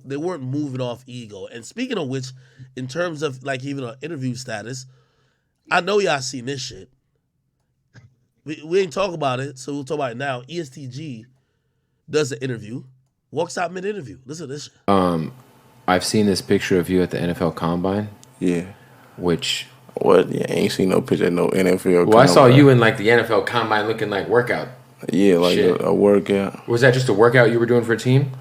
they weren't moving off ego. And speaking of which, in terms of like even an interview status, I know y'all seen this shit. We ain't talk about it, so we'll talk about it now. EST Gee does an interview, walks out mid-interview. Listen to this shit. I've seen this picture of you at the NFL Combine. Yeah. Which... What? Yeah, I ain't seen no picture of no NFL Well, I saw you in like the NFL Combine looking like workout. Yeah, like a workout. Was that just a workout you were doing for a team?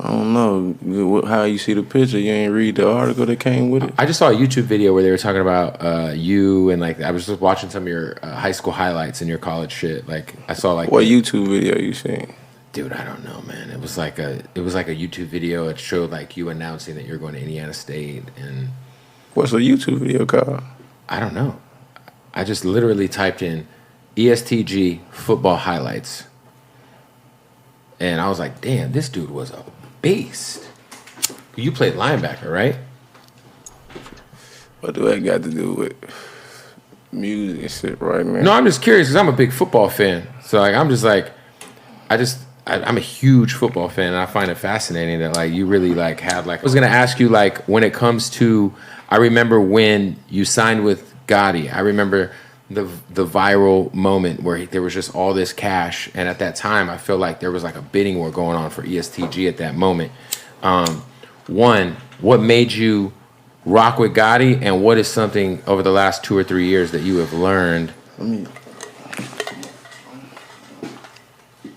I don't know. How you see the picture? You ain't read the article that came with it? I just saw a YouTube video where they were talking about you and like I was just watching some of your high school highlights and your college shit. Like I saw like what YouTube video you seen? Dude, I don't know, man. It was like a YouTube video. It showed like you announcing that you're going to Indiana State and what's a YouTube video called? I don't know. I just literally typed in EST Gee football highlights. And I was like, damn, this dude was a beast. You played linebacker, right? What do that got to do with music and shit right now? No, I'm just curious because I'm a big football fan. So like, I'm just like, I'm a huge football fan, and I find it fascinating that like you really like have like. I was gonna ask you like when it comes to, I remember when you signed with Gotti. I remember the viral moment where there was just all this cash, and at that time I feel like there was like a bidding war going on for EST Gee at that moment. One, what made you rock with Gotti, and what is something over the last 2 or 3 years that you have learned? All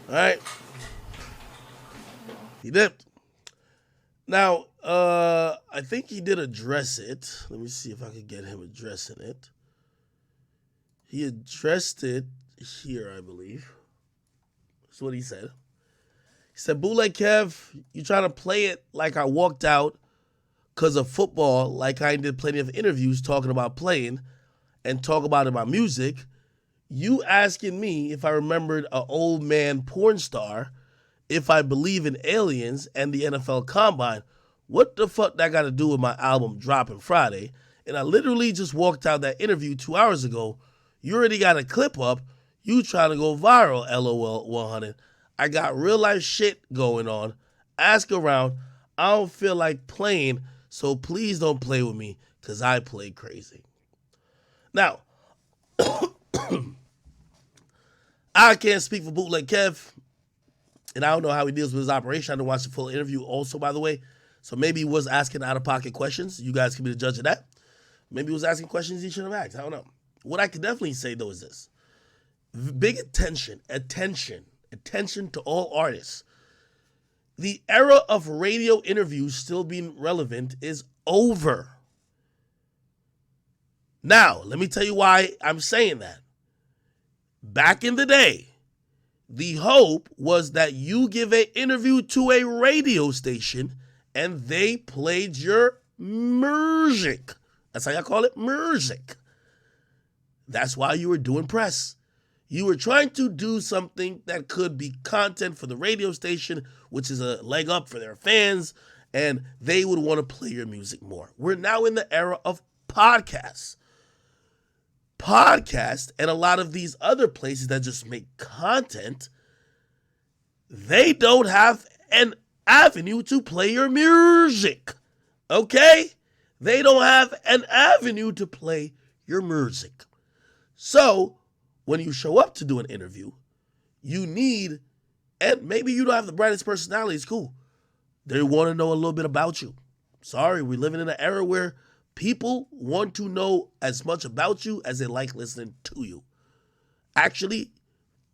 right. He dipped. Now, I think he did address it. Let me see if I could get him addressing it. He addressed it here, I believe. That's what he said. He said, Bootleg Kev, you trying to play it like I walked out because of football, like I did plenty of interviews talking about playing and talk about it my music. You asking me if I remembered an old man porn star, if I believe in aliens and the NFL Combine. What the fuck that got to do with my album dropping Friday? And I literally just walked out that interview 2 hours ago. You already got a clip up. You trying to go viral, LOL 100. I got real life shit going on. Ask around. I don't feel like playing, so please don't play with me because I play crazy. Now, I can't speak for Bootleg Kev, and I don't know how he deals with his operation. I didn't watch the full interview also, by the way. So maybe he was asking out-of-pocket questions. You guys can be the judge of that. Maybe he was asking questions he shouldn't have asked. I don't know. What I can definitely say, though, is this. Big attention to all artists. The era of radio interviews still being relevant is over. Now, let me tell you why I'm saying that. Back in the day, the hope was that you give an interview to a radio station and they played your music. That's how y'all call it, music. That's why you were doing press. You were trying to do something that could be content for the radio station, which is a leg up for their fans, and they would want to play your music more. We're now in the era of podcasts. Podcasts and a lot of these other places that just make content, they don't have an avenue to play your music. Okay? They don't have an avenue to play your music. So, when you show up to do an interview, you need, and maybe you don't have the brightest personality, it's cool. They want to know a little bit about you. Sorry, we're living in an era where people want to know as much about you as they like listening to you. Actually,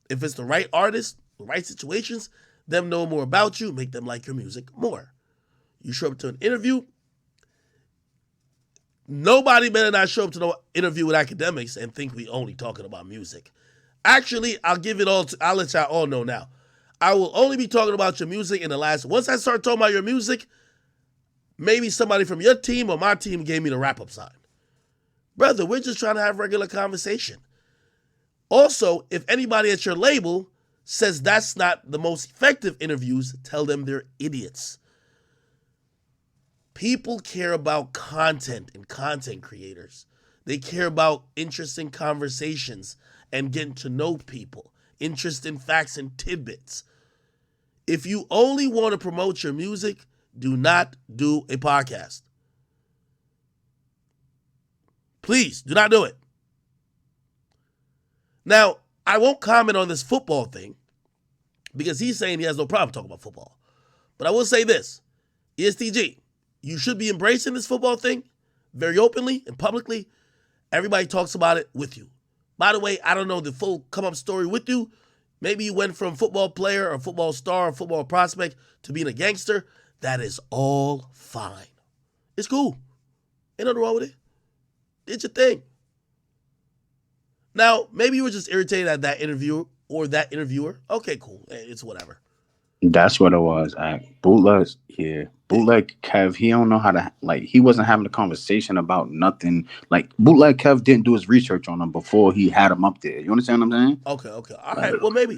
if it's the right artist, the right situations, them know more about you, make them like your music more. You show up to an interview, nobody better not show up to no interview with Akademiks and think we only talking about music. Actually, I'll let y'all all know now. I will only be talking about your music in the last, once I start talking about your music, maybe somebody from your team or my team gave me the wrap-up sign. Brother, we're just trying to have regular conversation. Also, if anybody at your label says that's not the most effective interviews, tell them they're idiots. People care about content and content creators. They care about interesting conversations and getting to know people, interest in facts and tidbits. If you only want to promote your music, do not do a podcast. Please do not do it. Now, I won't comment on this football thing because he's saying he has no problem talking about football. But I will say this, ESTG, you should be embracing this football thing very openly and publicly. Everybody talks about it with you. By the way, I don't know the full come-up story with you. Maybe you went from football player or football star or football prospect to being a gangster. That is all fine. It's cool. Ain't nothing wrong with it. Did your thing. Now, maybe you were just irritated at that interviewer or that interviewer. Okay, cool. It's whatever. That's what it was. Bootleg Kev, he don't know how to, like, he wasn't having a conversation about nothing. Like, Bootleg Kev didn't do his research on him before he had him up there. You understand what I'm saying? Okay. All right. Well, maybe.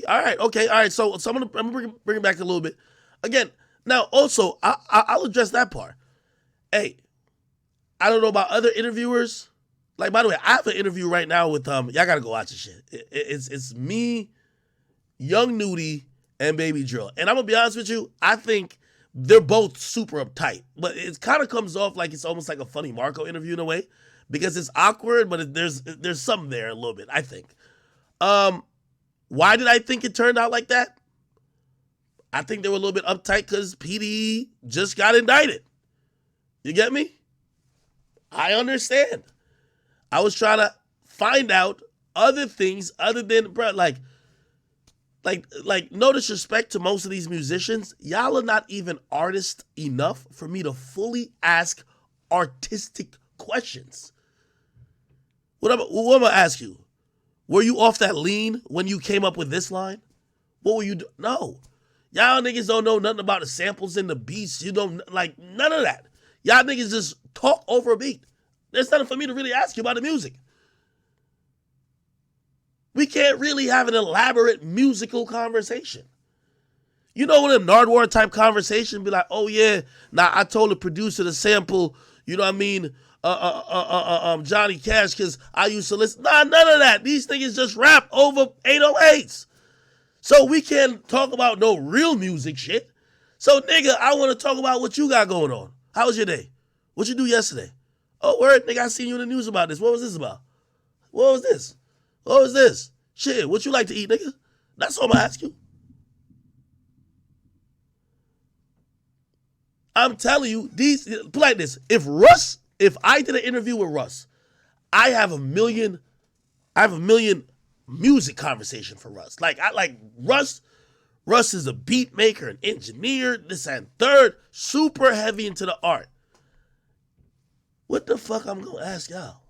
All right. Okay. All right. So I'm gonna bring it back a little bit. Again, now also I'll address that part. Hey, I don't know about other interviewers. Like, by the way, I have an interview right now with y'all gotta go watch this shit. It's me, Young Nudie, and Baby Drill. And I'm gonna be honest with you, I think they're both super uptight. But it kind of comes off like it's almost like a funny Marco interview in a way. Because it's awkward, but there's something there a little bit, I think. Why did I think it turned out like that? I think they were a little bit uptight because PD just got indicted. You get me? I understand. I was trying to find out other things other than, bro, like no disrespect to most of these musicians. Y'all are not even artists enough for me to fully ask artistic questions. What am I going to ask you? Were you off that lean when you came up with this line? What were you doing? No. Y'all niggas don't know nothing about the samples and the beats. You don't, like, none of that. Y'all niggas just talk over a beat. There's nothing for me to really ask you about the music. We can't really have an elaborate musical conversation. You know, when a Nardwuar type conversation be like, oh yeah, nah, I told the producer to sample, you know what I mean, Johnny Cash because I used to listen. Nah, none of that. These niggas just rap over 808s. So we can't talk about no real music shit. So nigga, I want to talk about what you got going on. How was your day? What you do yesterday? Oh, word, nigga, I seen you in the news about this. What was this about? What was this? What was this? Shit, what you like to eat, nigga? That's all I'm gonna ask you. I'm telling you, put like this. If I did an interview with Russ, I have a million music conversation for Russ. Like Russ is a beat maker, an engineer, this and third, super heavy into the art. What the fuck I'm gonna ask y'all?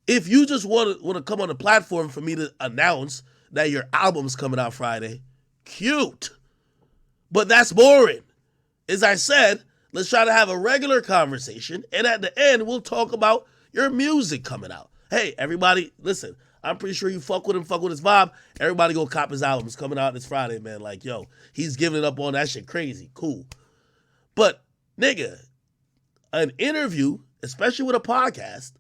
If you just want to come on the platform for me to announce that your album's coming out Friday, cute. But that's boring. As I said, let's try to have a regular conversation, and at the end, we'll talk about your music coming out. Hey, everybody, listen, I'm pretty sure you fuck with his vibe. Everybody go cop his album. It's coming out this Friday, man. Like, yo, he's giving it up on that shit crazy. Cool. But, nigga, an interview, especially with a podcast,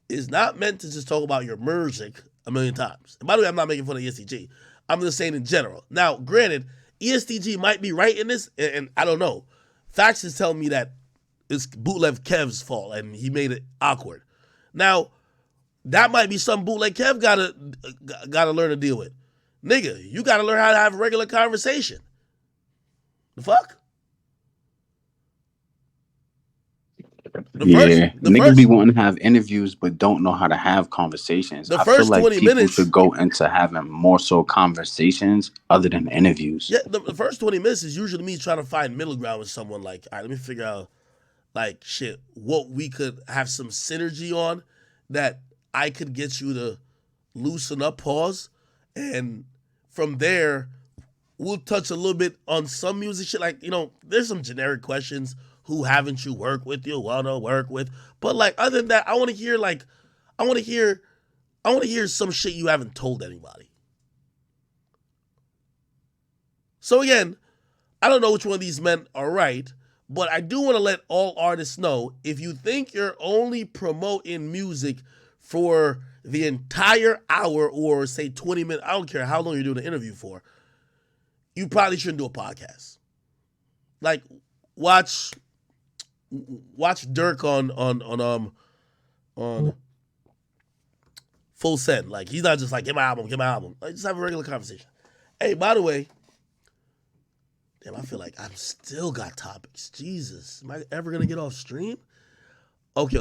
is not meant to just talk about your music a million times. And by the way, I'm not making fun of ESTG. I'm just saying in general. Now, granted, ESTG might be right in this, and I don't know. Facts is telling me that it's Bootleg Kev's fault, and he made it awkward. Now, that might be something Bootleg Kev gotta learn to deal with. Nigga, you gotta learn how to have a regular conversation. The fuck? Niggas be wanting to have interviews but don't know how to have conversations. I feel like people should go into having more so conversations other than interviews. Yeah, the first 20 minutes is usually me trying to find middle ground with someone. Like, all right, let me figure out, like, shit, what we could have some synergy on that I could get you to loosen up, pause, and from there, we'll touch a little bit on some music shit. Like, you know, there's some generic questions. Who haven't you worked with, you want to work with? But like, other than that, I want to hear some shit you haven't told anybody. So again, I don't know which one of these men are right, but I do want to let all artists know, if you think you're only promoting music for the entire hour or say 20 minutes, I don't care how long you're doing the interview for, you probably shouldn't do a podcast. Like, watch Dirk on Full Send. Like, he's not just like, get my album. Like, just have a regular conversation. Hey, by the way, damn, I feel like I've still got topics. Jesus, am I ever gonna get off stream? Okay.